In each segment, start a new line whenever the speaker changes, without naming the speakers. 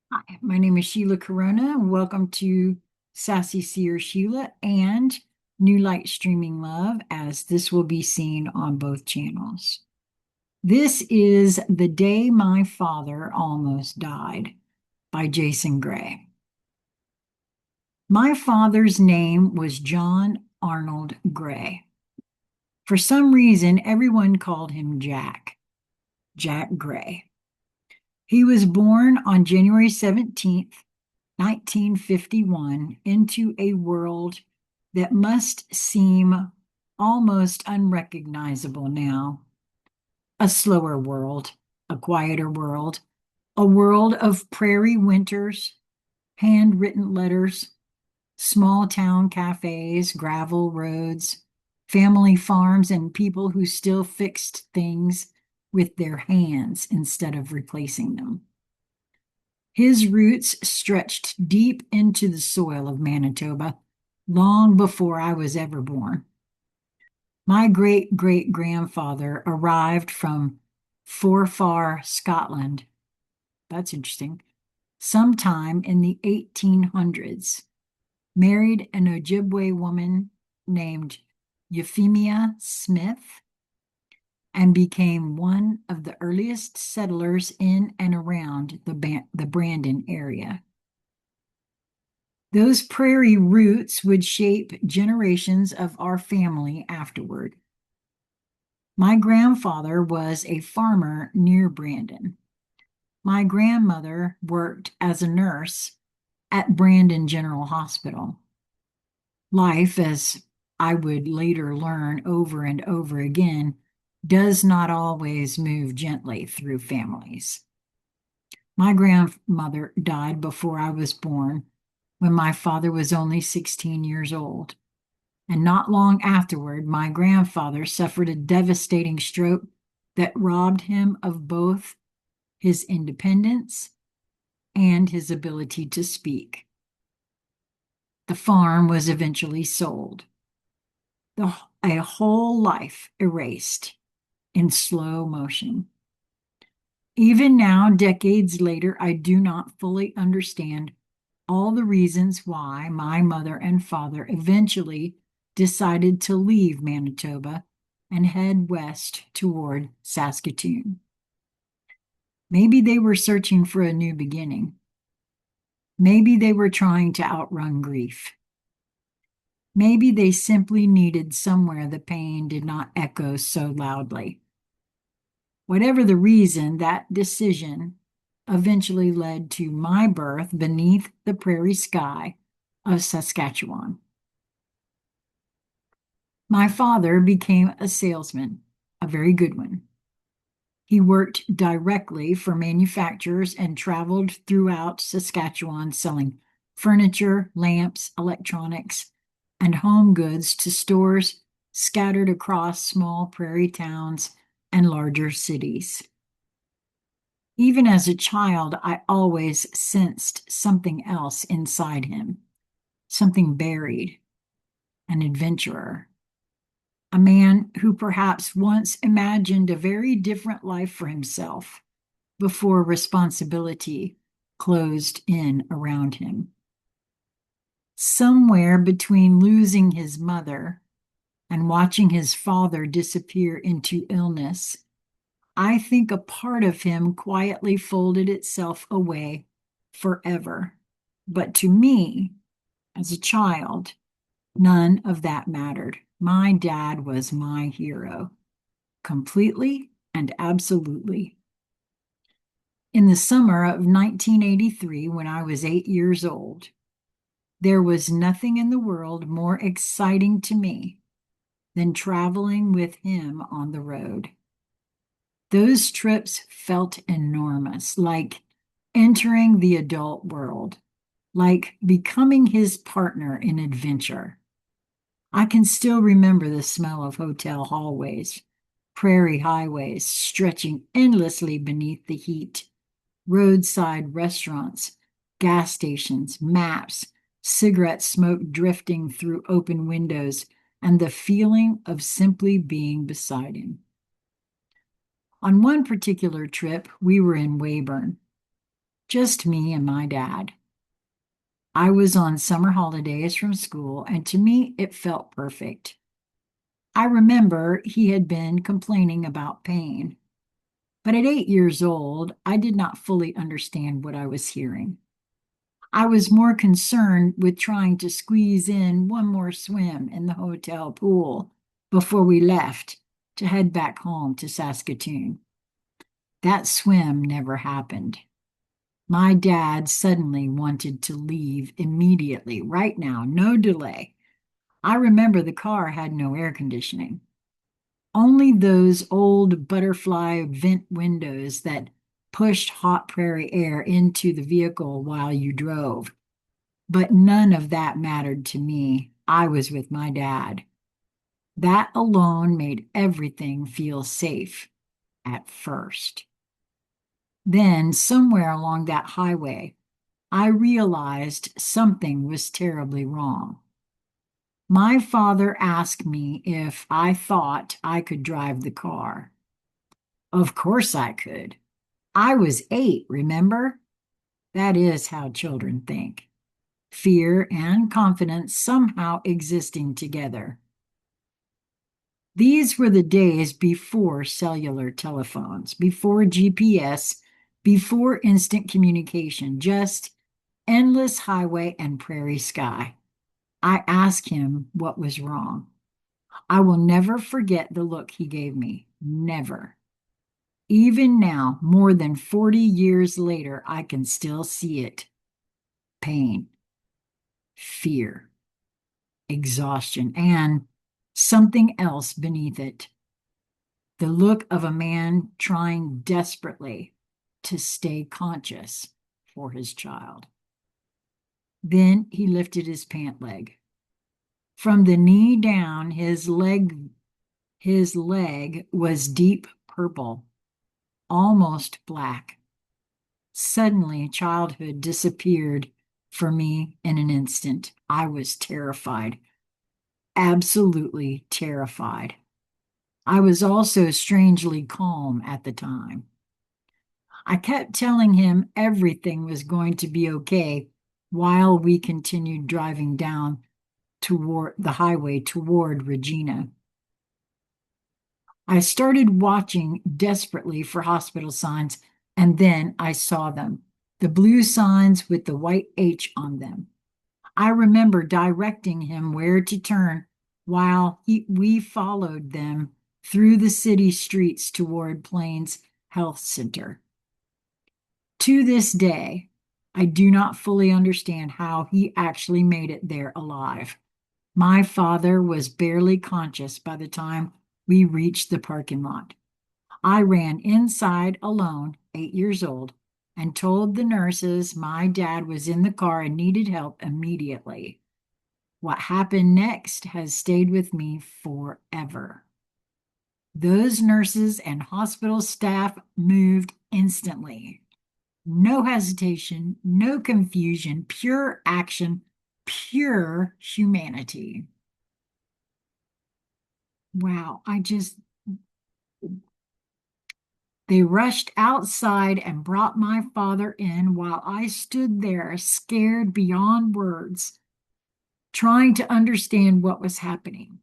Hi, my name is Sheila Corona. Welcome to Sassy Seer Sheila and New Light Streaming Love, as this will be seen on both channels. This is The Day My Father Almost Died by Jason Gray. My father's name was John Arnold Gray. For some reason, everyone called him Jack Gray. He was born on January 17th, 1951, into a world that must seem almost unrecognizable now. A slower world, a quieter world, a world of prairie winters, handwritten letters, small town cafes, gravel roads, family farms, and people who still fixed things with their hands instead of replacing them. His roots stretched deep into the soil of Manitoba long before I was ever born. My great great grandfather arrived from Forfar, Scotland. That's interesting. Sometime in the 1800s, married an Ojibwe woman named Euphemia Smith, and became one of the earliest settlers in and around the Brandon area. Those prairie roots would shape generations of our family afterward. My grandfather was a farmer near Brandon. My grandmother worked as a nurse at Brandon General Hospital. Life, as I would later learn over and over again, does not always move gently through families. My grandmother died before I was born, when my father was only 16 years old. And not long afterward, my grandfather suffered a devastating stroke that robbed him of both his independence and his ability to speak. The farm was eventually sold. A whole life erased in slow motion. Even now, decades later, I do not fully understand all the reasons why my mother and father eventually decided to leave Manitoba and head west toward Saskatoon. Maybe they were searching for a new beginning. Maybe they were trying to outrun grief. Maybe they simply needed somewhere the pain did not echo so loudly. Whatever the reason, that decision eventually led to my birth beneath the prairie sky of Saskatchewan. My father became a salesman, a very good one. He worked directly for manufacturers and traveled throughout Saskatchewan selling furniture, lamps, electronics, and home goods to stores scattered across small prairie towns and larger cities. Even as a child, I always sensed something else inside him, something buried, an adventurer, a man who perhaps once imagined a very different life for himself before responsibility closed in around him. Somewhere between losing his mother and watching his father disappear into illness, I think a part of him quietly folded itself away forever. But to me, as a child, none of that mattered. My dad was my hero, completely and absolutely. In the summer of 1983, when I was 8 years old, there was nothing in the world more exciting to me than traveling with him on the road. Those trips felt enormous, like entering the adult world, like becoming his partner in adventure. I can still remember the smell of hotel hallways, prairie highways stretching endlessly beneath the heat, roadside restaurants, gas stations, maps, cigarette smoke drifting through open windows, and the feeling of simply being beside him. On one particular trip, we were in Weyburn. just me and my dad. I was on summer holidays from school, and to me, it felt perfect. I remember he had been complaining about pain, but at 8 years old, I did not fully understand what I was hearing. I was more concerned with trying to squeeze in one more swim in the hotel pool before we left to head back home to Saskatoon. That swim never happened. My dad suddenly wanted to leave immediately, right now, no delay. I remember the car had no air conditioning, only those old butterfly vent windows that pushed hot prairie air into the vehicle while you drove. But none of that mattered to me. I was with my dad. That alone made everything feel safe at first. Then, somewhere along that highway, I realized something was terribly wrong. My father asked me if I thought I could drive the car. Of course I could. I was 8, remember? That is how children think. Fear and confidence somehow existing together. These were the days before cellular telephones, before GPS, before instant communication, just endless highway and prairie sky. I asked him what was wrong. I will never forget the look he gave me. Never. Even now, more than 40 years later, I can still see it. Pain, fear, exhaustion, and something else beneath it. The look of a man trying desperately to stay conscious for his child. Then he lifted his pant leg. From the knee down, his leg was deep purple, almost black. Suddenly, childhood disappeared for me in an instant. I was terrified, absolutely terrified. I was also strangely calm at the time. I kept telling him everything was going to be okay while we continued driving down toward the highway toward Regina. I started watching desperately for hospital signs, and then I saw them, the blue signs with the white H on them. I remember directing him where to turn while we followed them through the city streets toward Plains Health Center. To this day, I do not fully understand how he actually made it there alive. My father was barely conscious by the time we reached the parking lot. I ran inside alone, 8 years old, and told the nurses my dad was in the car and needed help immediately. What happened next has stayed with me forever. Those nurses and hospital staff moved instantly. No hesitation, no confusion, pure action, pure humanity. Wow, they rushed outside and brought my father in while I stood there, scared beyond words, trying to understand what was happening.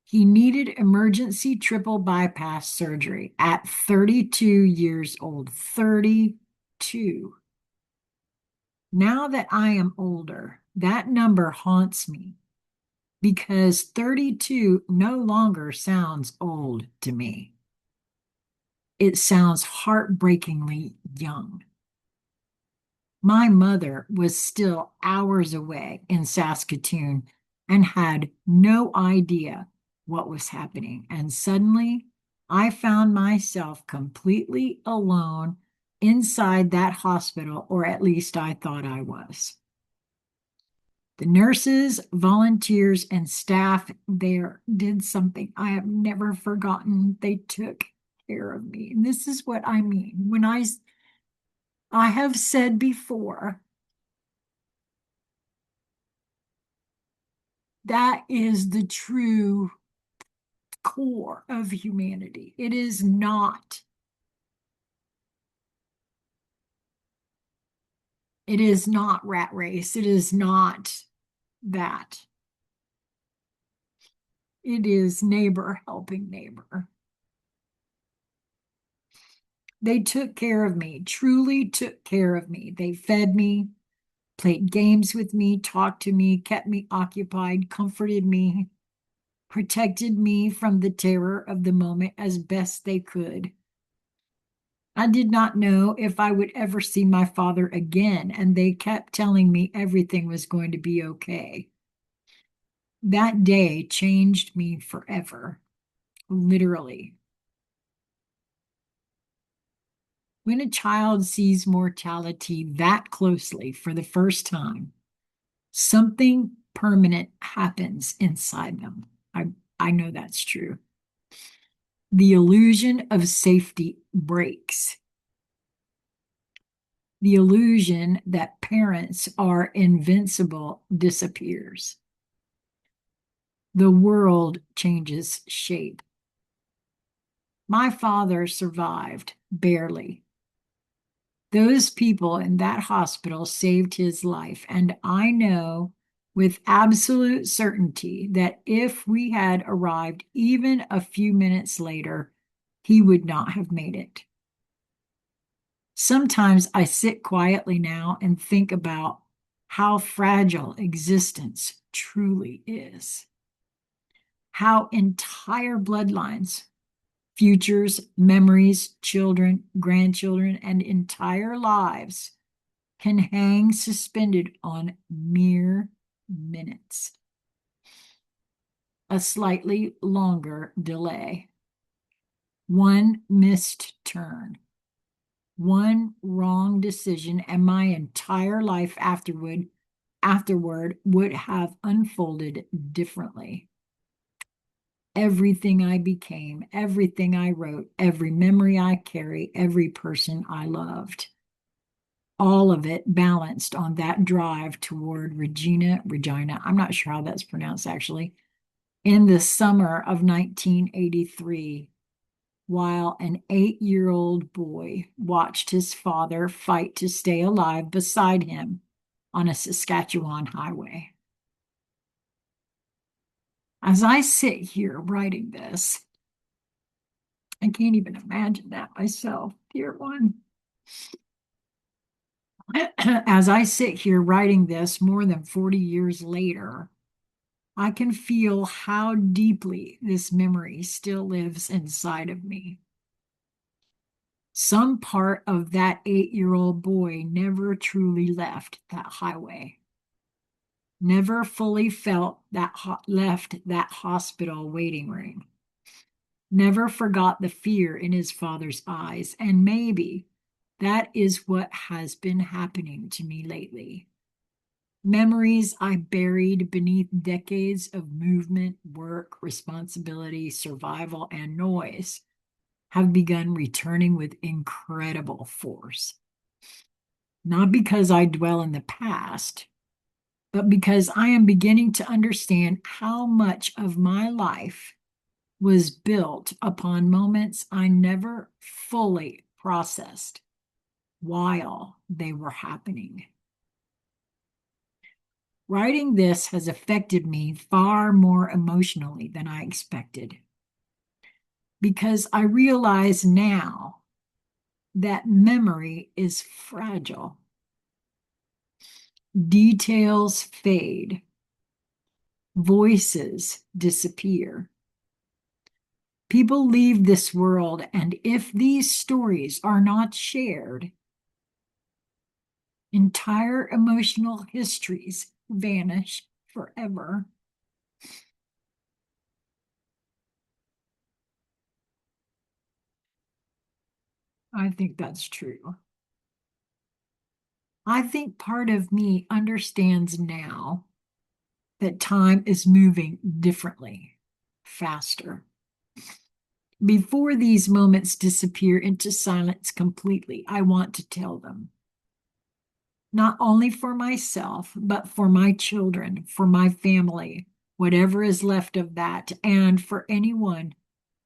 He needed emergency triple bypass surgery at 32 years old. 32. Now that I am older, that number haunts me because 32 no longer sounds old to me. It sounds heartbreakingly young. My mother was still hours away in Saskatoon and had no idea what was happening. And suddenly, I found myself completely alone inside that hospital, or at least I thought I was. The nurses, volunteers, and staff there did something I have never forgotten. They took care of me. And this is what I mean. When I have said before, that is the true core of humanity. It is not It is not rat race. It is not that. It is neighbor helping neighbor. They took care of me, truly took care of me. They fed me, played games with me, talked to me, kept me occupied, comforted me, protected me from the terror of the moment as best they could. I did not know if I would ever see my father again, and they kept telling me everything was going to be okay. That day changed me forever, literally. When a child sees mortality that closely for the first time, something permanent happens inside them. I know that's true. The illusion of safety breaks. The illusion that parents are invincible disappears. The world changes shape. My father survived, barely. Those people in that hospital saved his life, and I know with absolute certainty that if we had arrived even a few minutes later, he would not have made it. Sometimes I sit quietly now and think about how fragile existence truly is, how entire bloodlines, futures, memories, children, grandchildren, and entire lives can hang suspended on mere minutes. A slightly longer delay. One missed turn. One wrong decision, and my entire life afterward would have unfolded differently. Everything I became, everything I wrote, every memory I carry, every person I loved, all of it balanced on that drive toward Regina, I'm not sure how that's pronounced actually, in the summer of 1983, while an 8-year-old boy watched his father fight to stay alive beside him on a Saskatchewan highway. As I sit here writing this, I can't even imagine that myself, dear one. As I sit here writing this more than 40 years later, I can feel how deeply this memory still lives inside of me. Some part of that 8-year-old boy never truly left that highway, never fully left that hospital waiting room, never forgot the fear in his father's eyes, and maybe that is what has been happening to me lately. Memories I buried beneath decades of movement, work, responsibility, survival, and noise have begun returning with incredible force. Not because I dwell in the past, but because I am beginning to understand how much of my life was built upon moments I never fully processed while they were happening. Writing this has affected me far more emotionally than I expected, because I realize now that memory is fragile. Details fade, voices disappear. People leave this world, and if these stories are not shared, entire emotional histories vanish forever. I think that's true. I think part of me understands now that time is moving differently, faster. Before these moments disappear into silence completely, I want to tell them. Not only for myself, but for my children, for my family, whatever is left of that, and for anyone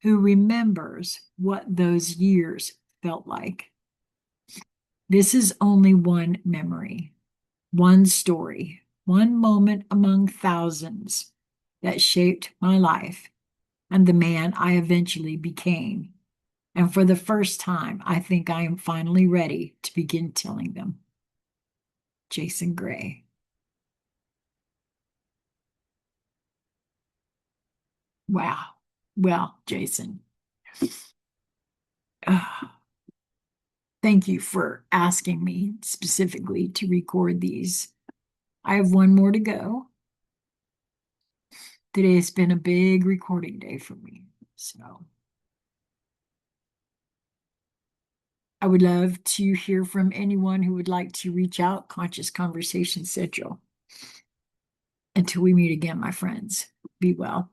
who remembers what those years felt like. This is only one memory, one story, one moment among thousands that shaped my life and the man I eventually became. And for the first time, I think I am finally ready to begin telling them. Jason Gray. Wow. Well, Jason, thank you for asking me specifically to record these. I have one more to go. Today has been a big recording day for me. So I would love to hear from anyone who would like to reach out. Conscious Conversation Central. Until we meet again, my friends, be well.